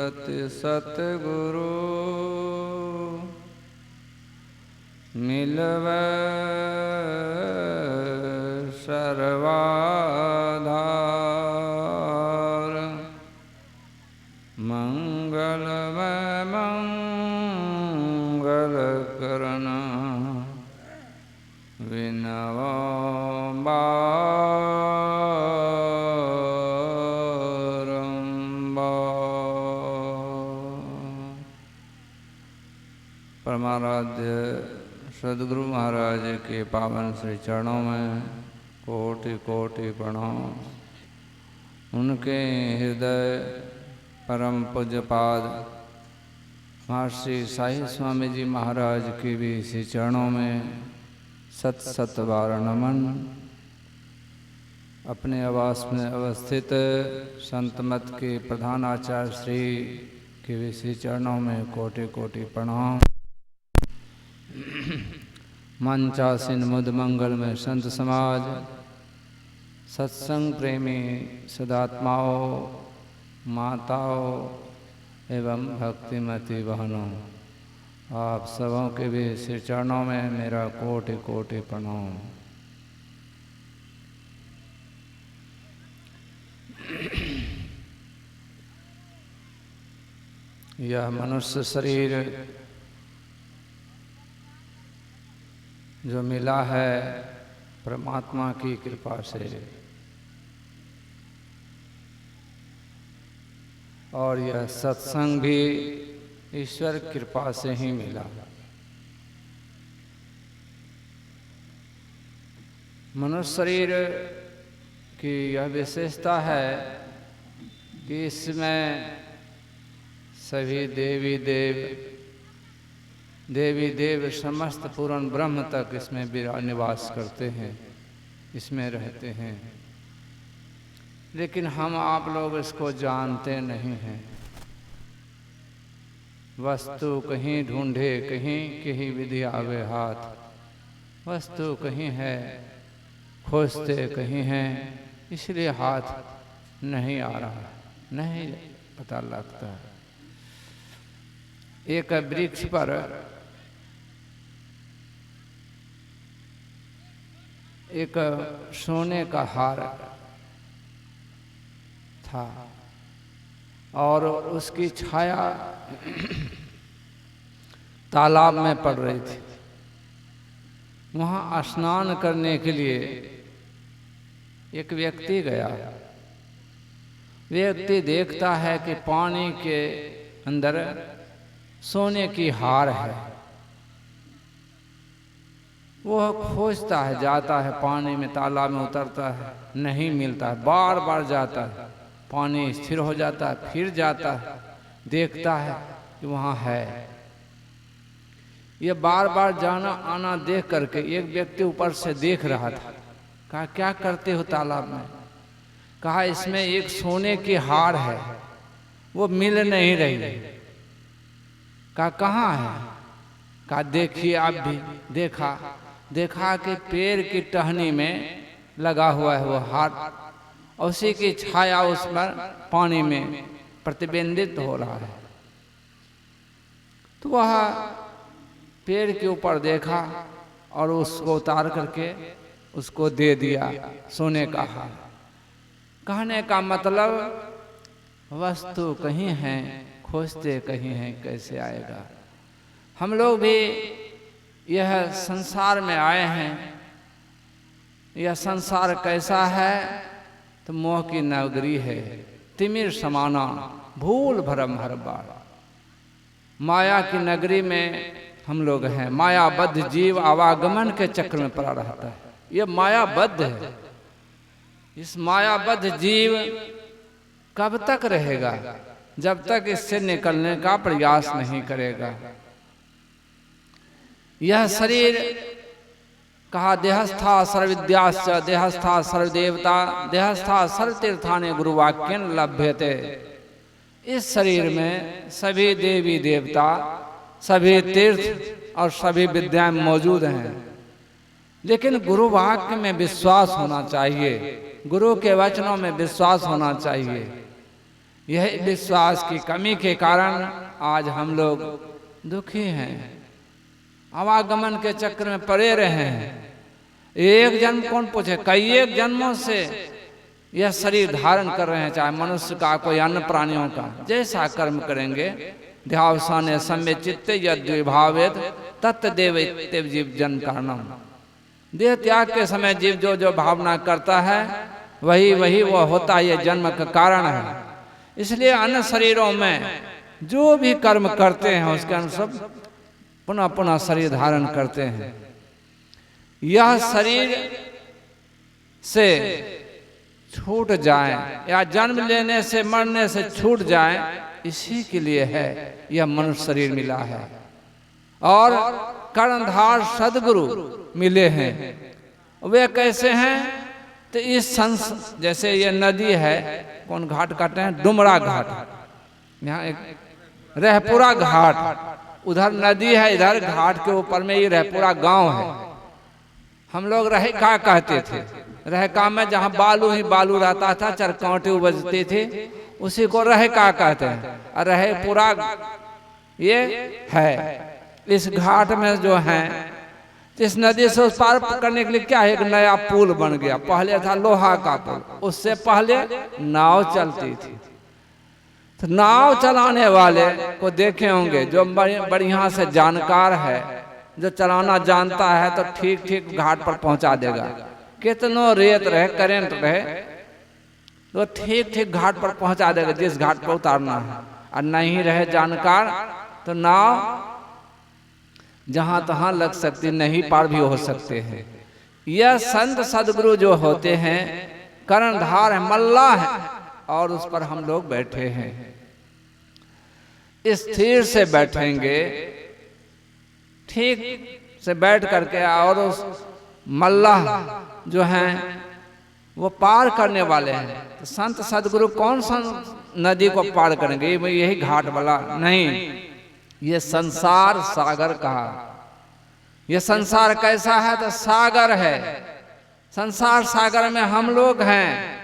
प्रति सतगुरु मिलवै सर्वाधार। मंगलमय मंगल करन विनवा परमाराध्य सद्गुरु महाराज के पावन श्री चरणों में कोटि कोटि प्रणाम। उनके हृदय परम पूज्यपाद महर्षि साई स्वामी जी महाराज के भी श्री चरणों में सत सत बार नमन। अपने आवास में अवस्थित संत मत के प्रधान आचार्य श्री के भी श्री चरणों में कोटि कोटि प्रणाम। मंचासीन मुद मंगल में संत समाज, सत्संग प्रेमी सदात्माओं, माताओं एवं भक्तिमती बहनों, आप सबों के भी श्री चरणों में मेरा कोटि कोटि प्रणाम। यह मनुष्य शरीर जो मिला है परमात्मा की कृपा से, और यह सत्संग भी ईश्वर कृपा से ही मिला। मनुष्य शरीर की यह विशेषता है कि इसमें सभी देवी देव समस्त पूर्ण ब्रह्म तक इसमें निवास करते हैं, इसमें रहते हैं। लेकिन हम आप लोग इसको जानते नहीं हैं। वस्तु कहीं ढूंढे कहीं कहीं विधि आवे हाथ, वस्तु कहीं है खोजते कहीं है, इसलिए हाथ नहीं आ रहा, नहीं पता लगता। एक वृक्ष पर एक सोने का हार था और उसकी छाया तालाब में पड़ रही थी। वहाँ स्नान करने के लिए एक व्यक्ति गया। व्यक्ति देखता है कि पानी के अंदर सोने की हार है। वह खोजता है, जाता है पानी में, तालाब में उतरता है, नहीं मिलता है। बार बार जाता है, पानी स्थिर हो जाता है, फिर जाता है, देखता है कि वहाँ है। ये बार बार जाना आना देख करके एक व्यक्ति ऊपर से देख रहा था। कहा, क्या करते हो तालाब में? कहा, इसमें एक सोने की हार है, वो मिल नहीं रही। कहा, कहाँ है? कहा, देखिए आप भी। देखा कि पेड़ की टहनी में लगा हुआ है वो हार, उसी की छाया उस पर पानी में प्रतिबिंबित हो रहा है। तो वह पेड़ के ऊपर देखा और उसको उतार करके उसको दे दिया, सोने का हार। कहने का मतलब वस्तु कहीं है, खोजते कहीं है, कैसे आएगा? हम लोग भी यह संसार में आए हैं। यह संसार कैसा है? तो मोह की नगरी है, तिमिर समाना, भूल भरम हर बार। माया की नगरी में हम लोग हैं। मायाबद्ध जीव आवागमन के चक्र में पड़ा रहता है। ये मायाबद्ध है। इस मायाबद्ध जीव कब तक रहेगा? जब तक इससे निकलने का प्रयास नहीं करेगा। यह शरीर कहा, देहस्था सर्वविद्याश्च देहस्था सर्वदेवता देहस्था सर्वतीर्थानि गुरुवाक्येन लभ्यते। इस शरीर में सभी देवी देवता, सभी तीर्थ और सभी विद्याएं मौजूद हैं। लेकिन गुरु वाक्य में विश्वास होना चाहिए, गुरु के वचनों में विश्वास होना चाहिए। यह विश्वास की कमी के कारण आज हम लोग दुखी हैं, आवागमन के चक्र में पड़े रहे हैं। एक जन्म कौन पूछे, कई एक जन्मों से यह शरीर धारण कर रहे हैं, चाहे मनुष्य का कोई अन्य प्राणियों का। जैसा कर्म करेंगे ध्यावसाने सम्य चित्ते यद्विभावेत तत्देव जीव जन्म कारणम। देह त्याग के समय जीव जो जो भावना करता है वही वो होता है, ये जन्म का कारण है। इसलिए अन्य शरीरों में जो भी कर्म करते हैं उसके अनुसार पुनः पुनः शरीर धारण करते हैं। यह शरीर से छूट जाए या जन्म लेने से मरने से छूट जाए, इसी के लिए है यह मनुष्य शरीर मिला है। और कर्णधार सदगुरु मिले हैं। वे कैसे हैं? तो इस जैसे ये नदी है, कौन घाट कहते हैं? डुमरा घाट। यहाँ एक रहपुरा घाट, उधर नदी है, इधर घाट के ऊपर में ये रहपुरा गांव है। हम लोग रहका कहते थे। रहका में जहाँ बालू ही बालू रहता था, चरकांटे उपजती थी, उसी को रहका कहते हैं। और रहपुरा ये है। इस घाट में जो है, इस नदी से उस पार करने के लिए क्या है, एक नया पुल बन गया। पहले था लोहा का पुल, उससे पहले नाव चलती थी। तो नाव चलाने वाले को देखे होंगे, जो बढ़िया से जानकार है, जो चलाना जानता है, तो ठीक ठीक घाट पर पहुंचा देगा। कितनो रेत रहे, करंट रहे, तो ठीक ठीक घाट पर पहुंचा देगा जिस घाट पर उतारना है। और नहीं रहे जानकार तो नाव जहां तहां लग सकती, नहीं पार भी हो सकते हैं। यह संत सदगुरु जो होते हैं कर्णधार है, मल्लाह है, और उस पर हम लोग बैठे हैं। स्थिर से बैठेंगे, ठीक से बैठ करके, और उस मल्लाह जो हैं वो पार करने वाले हैं। तो संत सदगुरु कौन सा नदी को पार करेंगे? यही घाट वाला नहीं, ये संसार सागर कहा। ये संसार कैसा है? तो सागर है। संसार सागर में हम लोग हैं,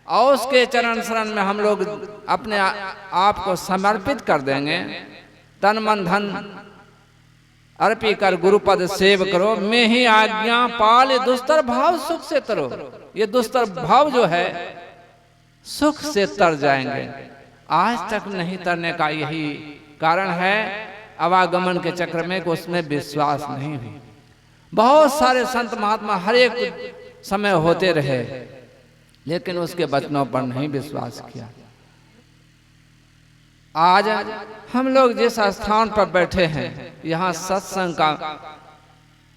और उसके चरण शरण में हम लोग अपने आप को समर्पित कर देंगे। तन मन धन अर्पी कर गुरुपद सेव करो, मैं ही आज्ञा पाल दुस्तर भाव सुख से तरो। ये दुस्तर भाव जो है सुख से तर जाएंगे। आज तक नहीं तरने का यही कारण है, आवागमन के चक्र में कि उसमें विश्वास नहीं हुई। बहुत सारे संत महात्मा हर एक समय होते रहे, लेकिन उसके वचनों पर नहीं विश्वास किया। आज हम लोग जिस स्थान पर बैठे हैं, यहाँ सत्संग का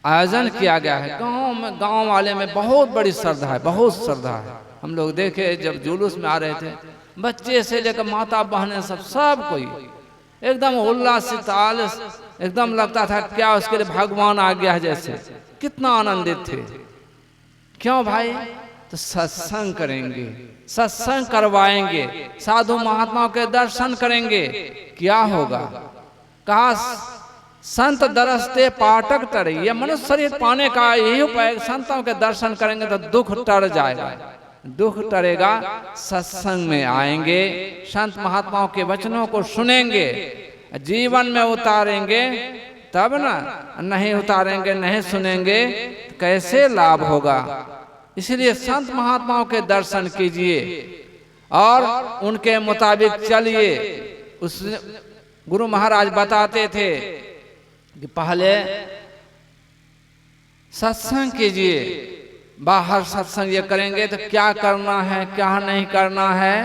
आयोजन किया गया है। गांव वाले में बहुत बड़ी श्रद्धा है, बहुत श्रद्धा है। हम लोग देखे जब जुलूस में आ रहे थे, बच्चे से लेकर माता बहनें सब कोई एकदम उल्लासित, एकदम लगता था क्या उसके लिए भगवान आ गया है जैसे। कितना आनंदित थे। क्यों भाई? तो सत्संग करेंगे, सत्संग करवाएंगे, साधु महात्माओं के दर्शन करेंगे। क्या होगा? कहा संत दरसते पाठक तरे। ये मनुष्य शरीर पाने का यही उपाय। संतों के दर्शन करेंगे तो दुख टर जाएगा। दुख टरेगा, सत्संग में आएंगे, संत महात्माओं के वचनों को सुनेंगे, जीवन में उतारेंगे, तब ना। नहीं उतारेंगे, नहीं सुनेंगे, कैसे लाभ होगा? इसलिए संत महात्माओं के दर्शन कीजिए और उनके मुताबिक चलिए। उस गुरु महाराज बताते थे कि पहले सत्संग कीजिए। बाहर सत्संग ये करेंगे तो क्या करना है, क्या नहीं करना है,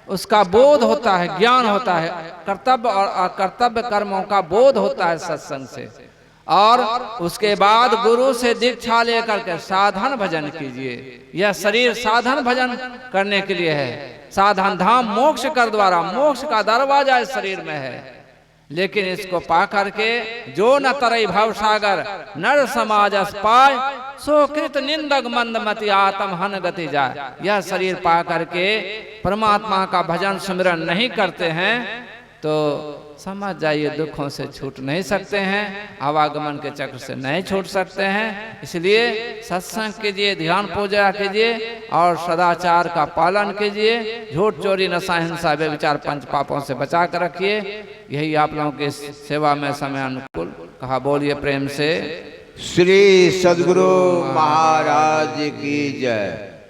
उसका बोध होता है, ज्ञान होता है। कर्तव्य और अकर्तव्य कर्मों का बोध होता है सत्संग से। और उसके बाद गुरु से दीक्षा लेकर के साधन भजन कीजिए। यह शरीर साधन भजन करने के लिए है। साधन धाम मोक्ष कर द्वारा, मोक्ष का दरवाजा इस शरीर में है। लेकिन इसको पा करके जो न तरई भव सागर नर समाज पाय, सो कृत निंदक मंदमति आत्म हन गति जाए। यह शरीर पा करके परमात्मा का भजन सुमिरन नहीं करते हैं तो समझ जाइए दुखों से छूट नहीं सकते हैं, आवागमन के चक्र से नहीं छूट सकते हैं। इसलिए सत्संग कीजिए, ध्यान पूजा कीजिए और सदाचार का पालन कीजिए। झूठ, चोरी, नशा, हिंसा, व्यभिचार, पंच पापों से बचा कर रखिए। यही आप लोगों की सेवा में समय अनुकूल कहा। बोलिए प्रेम से श्री सद्गुरु महाराज की जय।